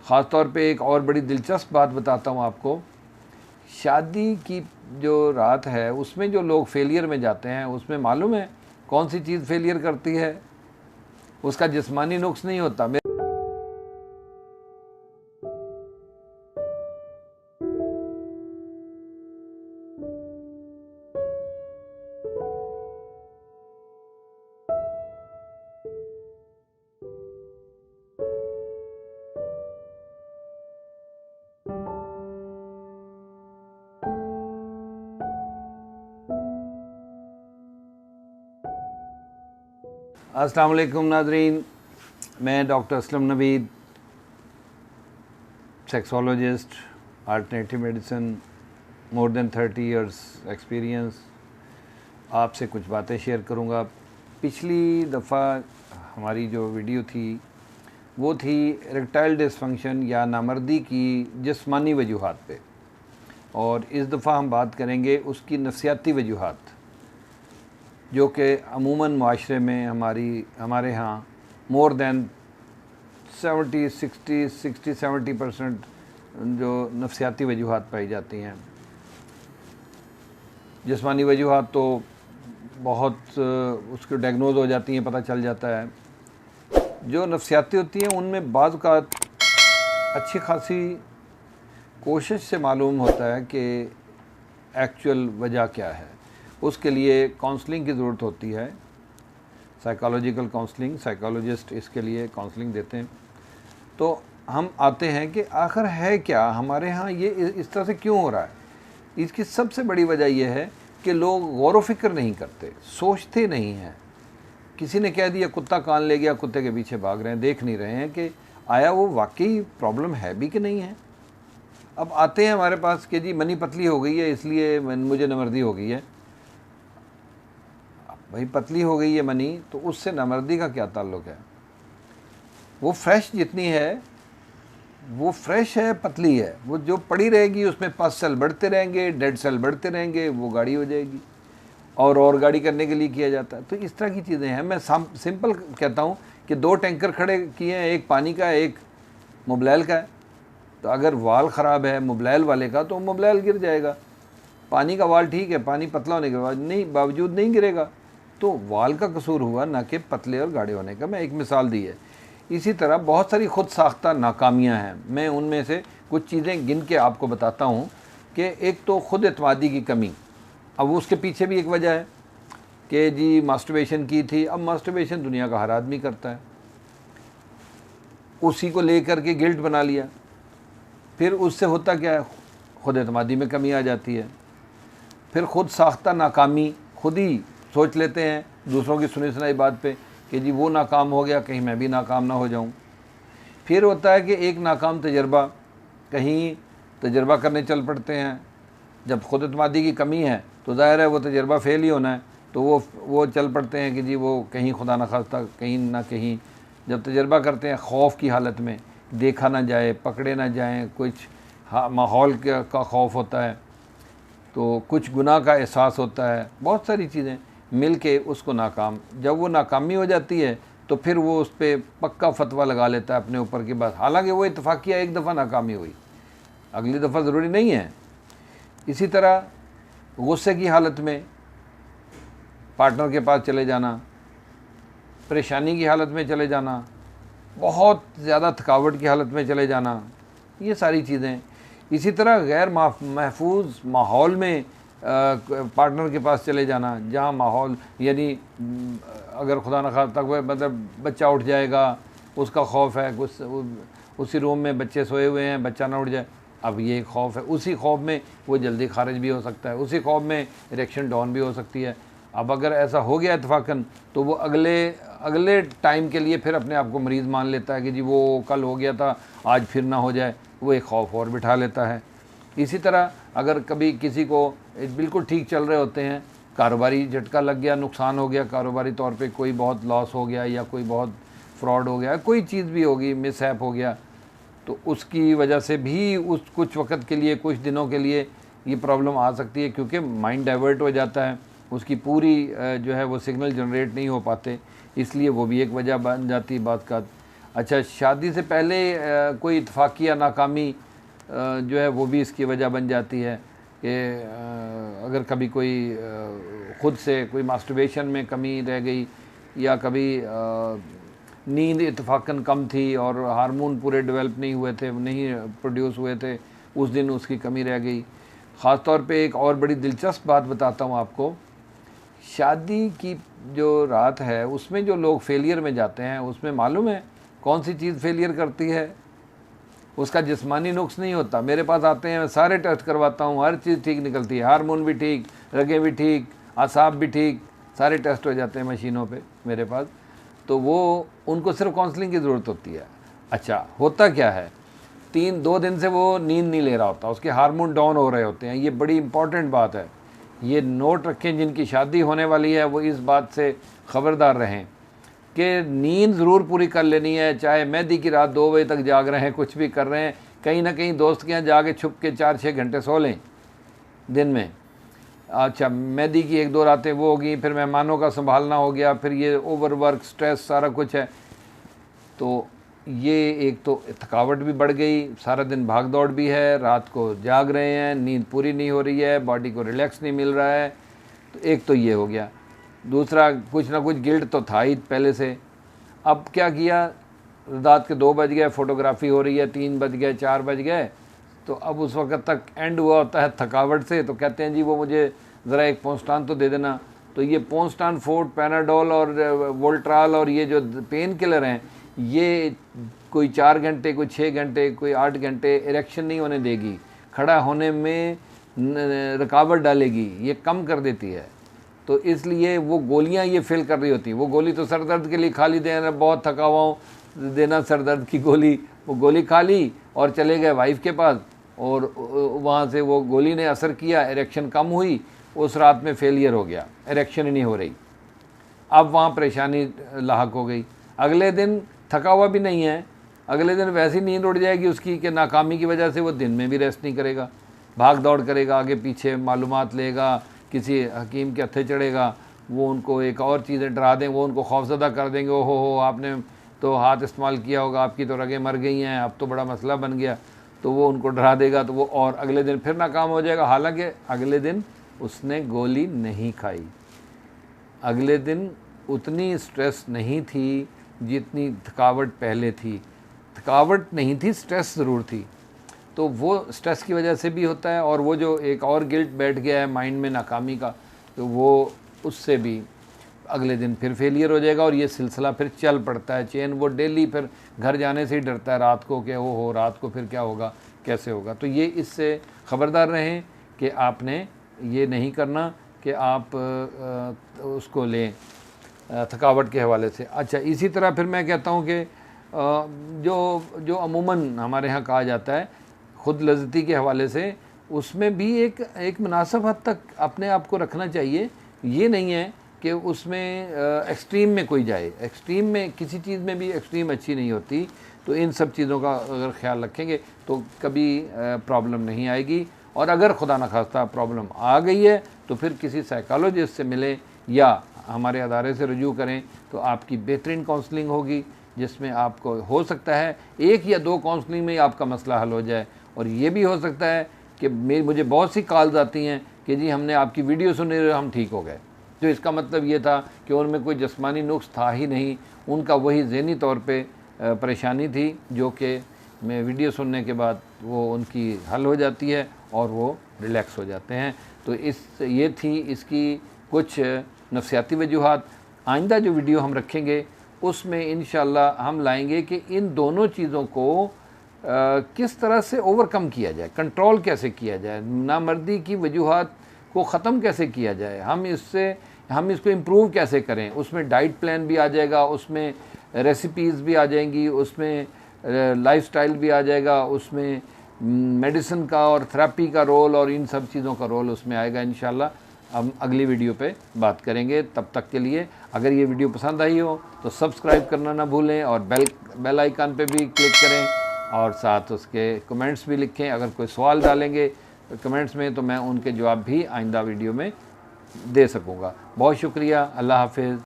ख़ास तौर पे एक और बड़ी दिलचस्प बात बताता हूँ आपको। शादी की जो रात है उसमें जो लोग फेलियर में जाते हैं, उसमें मालूम है कौन सी चीज़ फेलियर करती है? उसका जिस्मानी नुक्स नहीं होता। अस्सलाम वालेकुम नाज़रीन, मैं doctor Aslam Naveed, sexologist, alternative medicine, more than 30 years experience, आपसे कुछ बातें शेयर करूंगा। पिछली दफ़ा हमारी जो वीडियो थी वो थी इरेक्टाइल डिसफंक्शन या नामर्दी की जिस्मानी वजूहात पे, और इस दफ़ा हम बात करेंगे उसकी नफ्सियाती वजूहात, जो कि अमूमन माशरे में हमारे यहाँ मोर दैन 60-70% जो नफ्सियाती वजूहात पाई जाती हैं। जिस्मानी वजूहात तो बहुत उसको डायग्नोज हो जाती हैं, पता चल जाता है। जो नफ्सियाती होती हैं उनमें बाज़ का अच्छी खासी कोशिश से मालूम होता है कि एक्चुअल वजह क्या है। उसके लिए काउंसलिंग की ज़रूरत होती है, साइकोलॉजिकल काउंसलिंग। साइकोलॉजिस्ट इसके लिए काउंसलिंग देते हैं। तो हम आते हैं कि आखिर है क्या हमारे यहाँ, ये इस तरह से क्यों हो रहा है। इसकी सबसे बड़ी वजह यह है कि लोग गौर व फिक्र नहीं करते, सोचते नहीं हैं। किसी ने कह दिया कुत्ता कान ले गया, कुत्ते के पीछे भाग रहे हैं, देख नहीं रहे हैं कि आया वो वाकई प्रॉब्लम है भी कि नहीं है। अब आते हैं हमारे पास कि जी मनी पतली हो गई है इसलिए मुझे नमर्दी हो गई है। भाई पतली हो गई है मनी, तो उससे नमर्दी का क्या ताल्लुक़ है? वो फ्रेश जितनी है वो फ्रेश है, पतली है, वो जो पड़ी रहेगी उसमें पस सेल बढ़ते रहेंगे, डेड सेल बढ़ते रहेंगे, वो गाड़ी हो जाएगी। और गाड़ी करने के लिए किया जाता है। तो इस तरह की चीज़ें हैं। मैं सिंपल कहता हूँ कि 2 टैंकर खड़े किए हैं, एक पानी का है, एक मोबलैल का है। तो अगर वाल ख़राब है मोबलैल वाले का तो मोबलैल गिर जाएगा। पानी का वाल ठीक है, पानी पतला होने के बावजूद नहीं गिरेगा। तो वाल का कसूर हुआ, ना कि पतले और गाढ़े होने का। मैं एक मिसाल दी है। इसी तरह बहुत सारी खुद साख्ता नाकामियाँ हैं। मैं उनमें से कुछ चीज़ें गिन के आपको बताता हूँ कि एक तो खुद एतमादी की कमी। अब उसके पीछे भी एक वजह है कि जी मास्टरबेशन की थी। अब मास्टरबेशन दुनिया का हर आदमी करता है, उसी को लेकर के गिल्ट बना लिया। फिर उससे होता क्या है, खुद एतमादी में कमी आ जाती है। फिर खुद साख्ता नाकामी, खुद ही सोच लेते हैं दूसरों की सुनी सुनाई बात पे कि जी वो नाकाम हो गया, कहीं मैं भी नाकाम ना हो जाऊं। फिर होता है कि एक नाकाम तजर्बा, कहीं तजर्बा करने चल पड़ते हैं। जब खुद एतमादी की कमी है तो ज़ाहिर है वो तजर्बा फ़ेल ही होना है, तो वो चल पड़ते हैं कि जी वो कहीं खुदा न खास्ता कहीं ना कहीं जब तजर्बा करते हैं खौफ की हालत में, देखा ना जाए, पकड़े ना जाएँ, कुछ माहौल का खौफ होता है, तो कुछ गुनाह का एहसास होता है, बहुत सारी चीज़ें मिल के उसको नाकाम। जब वो नाकामी हो जाती है तो फिर वो उस पर पक्का फतवा लगा लेता है अपने ऊपर की बात। हालांकि वो इत्तफाकिया एक दफ़ा नाकामी हुई, अगली दफ़ा ज़रूरी नहीं है। इसी तरह गुस्से की हालत में पार्टनर के पास चले जाना, परेशानी की हालत में चले जाना, बहुत ज़्यादा थकावट की हालत में चले जाना, ये सारी चीज़ें। इसी तरह गैर महफूज माहौल में पार्टनर के पास चले जाना, जहाँ माहौल यानी अगर खुदा न खास्ता मतलब बच्चा उठ जाएगा, उसका खौफ है, उसी रूम में बच्चे सोए हुए हैं, बच्चा ना उठ जाए, अब ये खौफ है। उसी खौफ में वो जल्दी खारिज भी हो सकता है, उसी खौफ में इरेक्शन डाउन भी हो सकती है। अब अगर ऐसा हो गया इत्तफाकन तो वो अगले टाइम के लिए फिर अपने आप को मरीज़ मान लेता है कि जी वो कल हो गया था, आज फिर ना हो जाए, वो एक खौफ और बिठा लेता है। इसी तरह अगर कभी किसी को बिल्कुल ठीक चल रहे होते हैं, कारोबारी झटका लग गया, नुकसान हो गया कारोबारी तौर पे, कोई बहुत लॉस हो गया या कोई बहुत फ्रॉड हो गया, कोई चीज़ भी होगी, मिसहैप हो गया, तो उसकी वजह से भी उस कुछ वक्त के लिए, कुछ दिनों के लिए ये प्रॉब्लम आ सकती है, क्योंकि माइंड डाइवर्ट हो जाता है, उसकी पूरी जो है वो सिग्नल जनरेट नहीं हो पाते, इसलिए वो भी एक वजह बन जाती है बात का। अच्छा, शादी से पहले कोई इत्तफाकी या नाकामी जो है वो भी इसकी वजह बन जाती है कि अगर कभी कोई ख़ुद से कोई मास्टरबेशन में कमी रह गई या कभी नींद इत्तफाकन कम थी और हार्मोन पूरे डेवलप नहीं हुए थे, नहीं प्रोड्यूस हुए थे, उस दिन उसकी कमी रह गई। ख़ास तौर पे एक और बड़ी दिलचस्प बात बताता हूँ आपको, शादी की जो रात है उसमें जो लोग फेलियर में जाते हैं उसमें मालूम है कौन सी चीज़ फेलियर करती है? उसका जिस्मानी नुक्स नहीं होता। मेरे पास आते हैं, मैं सारे टेस्ट करवाता हूँ, हर चीज़ ठीक निकलती है, हार्मोन भी ठीक, रगें भी ठीक, आसाब भी ठीक, सारे टेस्ट हो जाते हैं मशीनों पे मेरे पास। तो वो उनको सिर्फ काउंसलिंग की ज़रूरत होती है। अच्छा, होता क्या है, 2 दिन से वो नींद नहीं ले रहा होता, उसके हार्मोन डाउन हो रहे होते हैं। ये बड़ी इंपॉर्टेंट बात है, ये नोट रखें, जिनकी शादी होने वाली है वो इस बात से ख़बरदार रहें कि नींद ज़रूर पूरी कर लेनी है, चाहे मेहंदी की रात 2 बजे तक जाग रहे हैं, कुछ भी कर रहे हैं, कहीं ना कहीं दोस्त के यहाँ जाके छुप के 4-6 घंटे सो लें दिन में। अच्छा, मेहंदी की 1-2 रातें वो होगी, फिर मेहमानों का संभालना हो गया, फिर ये ओवरवर्क, स्ट्रेस, सारा कुछ है। तो ये एक तो थकावट भी बढ़ गई, सारा दिन भाग दौड़ भी है, रात को जाग रहे हैं, नींद पूरी नहीं हो रही है, बॉडी को रिलैक्स नहीं मिल रहा है। तो एक तो ये हो गया। दूसरा, कुछ ना कुछ गिल्ट तो था ही पहले से। अब क्या किया, रात के 2 बज गए, फ़ोटोग्राफी हो रही है, 3 बज गए, 4 बज गए, तो अब उस वक्त तक एंड हुआ होता है थकावट से। तो कहते हैं जी वो मुझे ज़रा एक पोंस्टान तो दे देना। तो ये पोंस्टान, फोर्ट, पैनाडोल और वोल्ट्राल और ये जो पेन किलर हैं, ये कोई 4 घंटे, कोई 6 घंटे, कोई 8 घंटे इरेक्शन नहीं होने देगी, खड़ा होने में रुकावट डालेगी, ये कम कर देती है। तो इसलिए वो गोलियां ये फिल कर रही होती हैं। वो गोली तो सर दर्द के लिए खा ली, देना बहुत थका हुआ हूँ, देना सर दर्द की गोली। वो गोली खा ली और चले गए वाइफ के पास, और वहाँ से वो गोली ने असर किया, इरेक्शन कम हुई, उस रात में फेलियर हो गया, इरेक्शन ही नहीं हो रही। अब वहाँ परेशानी लाहक हो गई। अगले दिन थका हुआ भी नहीं है, अगले दिन वैसी नींद उड़ जाएगी उसकी कि नाकामी की वजह से वो दिन में भी रेस्ट नहीं करेगा, भाग दौड़ करेगा, आगे पीछे मालूमात लेगा, किसी हकीम के हथे चढ़ेगा, वो उनको एक और चीज़ें डरा दें, वो उनको खौफजदा कर देंगे, ओ हो आपने तो हाथ इस्तेमाल किया होगा, आपकी तो रगें मर गई हैं, अब तो बड़ा मसला बन गया। तो वो उनको डरा देगा, तो वो और अगले दिन फिर नाकाम हो जाएगा। हालांकि अगले दिन उसने गोली नहीं खाई, अगले दिन उतनी स्ट्रेस नहीं थी जितनी थकावट पहले थी। थकावट नहीं थी, स्ट्रेस ज़रूर थी। तो वो स्ट्रेस की वजह से भी होता है, और वो जो एक और गिल्ट बैठ गया है माइंड में नाकामी का, तो वो उससे भी अगले दिन फिर फेलियर हो जाएगा, और ये सिलसिला फिर चल पड़ता है चेन। वो डेली फिर घर जाने से ही डरता है रात को कि ओ हो रात को फिर क्या होगा, कैसे होगा। तो ये इससे ख़बरदार रहें कि आपने ये नहीं करना कि आप उसको लें थकावट के हवाले से। अच्छा, इसी तरह फिर मैं कहता हूँ कि जो अमूमन हमारे यहाँ कहा जाता है ख़ुद लज़्ज़ती के हवाले से, उसमें भी एक मुनासिब हद तक अपने आप को रखना चाहिए। ये नहीं है कि उसमें एक्सट्रीम में कोई जाए, एक्सट्रीम में किसी चीज़ में भी एक्सट्रीम अच्छी नहीं होती। तो इन सब चीज़ों का अगर ख्याल रखेंगे तो कभी प्रॉब्लम नहीं आएगी। और अगर खुदा न खास्ता प्रॉब्लम आ गई है तो फिर किसी साइकोलॉजिस्ट से मिलें या हमारे अदारे से रुजू करें, तो आपकी बेहतरीन काउंसलिंग होगी, जिसमें आपको हो सकता है 1 या 2 काउंसलिंग में ही आपका मसला हल हो जाए। और ये भी हो सकता है कि मुझे बहुत सी कॉल्स आती हैं कि जी हमने आपकी वीडियो सुनी, हम ठीक हो गए। तो इसका मतलब ये था कि उनमें कोई जिस्मानी नुक्स था ही नहीं, उनका वही ज़हनी तौर पे परेशानी थी, जो कि मैं वीडियो सुनने के बाद वो उनकी हल हो जाती है और वो रिलैक्स हो जाते हैं। तो ये थी इसकी कुछ नफ्सियाती वजूहात। आइंदा जो वीडियो हम रखेंगे उसमें इंशाअल्लाह हम लाएंगे कि इन दोनों चीज़ों को किस तरह से ओवरकम किया जाए, कंट्रोल कैसे किया जाए, नामर्दी की वजूहात को ख़त्म कैसे किया जाए, हम इसको इम्प्रूव कैसे करें। उसमें डाइट प्लान भी आ जाएगा, उसमें रेसिपीज़ भी आ जाएंगी, उसमें लाइफस्टाइल भी आ जाएगा, उसमें मेडिसिन का और थेरेपी का रोल और इन सब चीज़ों का रोल उसमें आएगा। इंशाल्लाह हम अगली वीडियो पे बात करेंगे। तब तक के लिए अगर ये वीडियो पसंद आई हो तो सब्सक्राइब करना ना भूलें, और बेल आइकन पे भी क्लिक करें, और साथ उसके कमेंट्स भी लिखें। अगर कोई सवाल डालेंगे कमेंट्स में तो मैं उनके जवाब भी आइंदा वीडियो में दे सकूँगा। बहुत शुक्रिया, अल्लाह हाफ़िज़।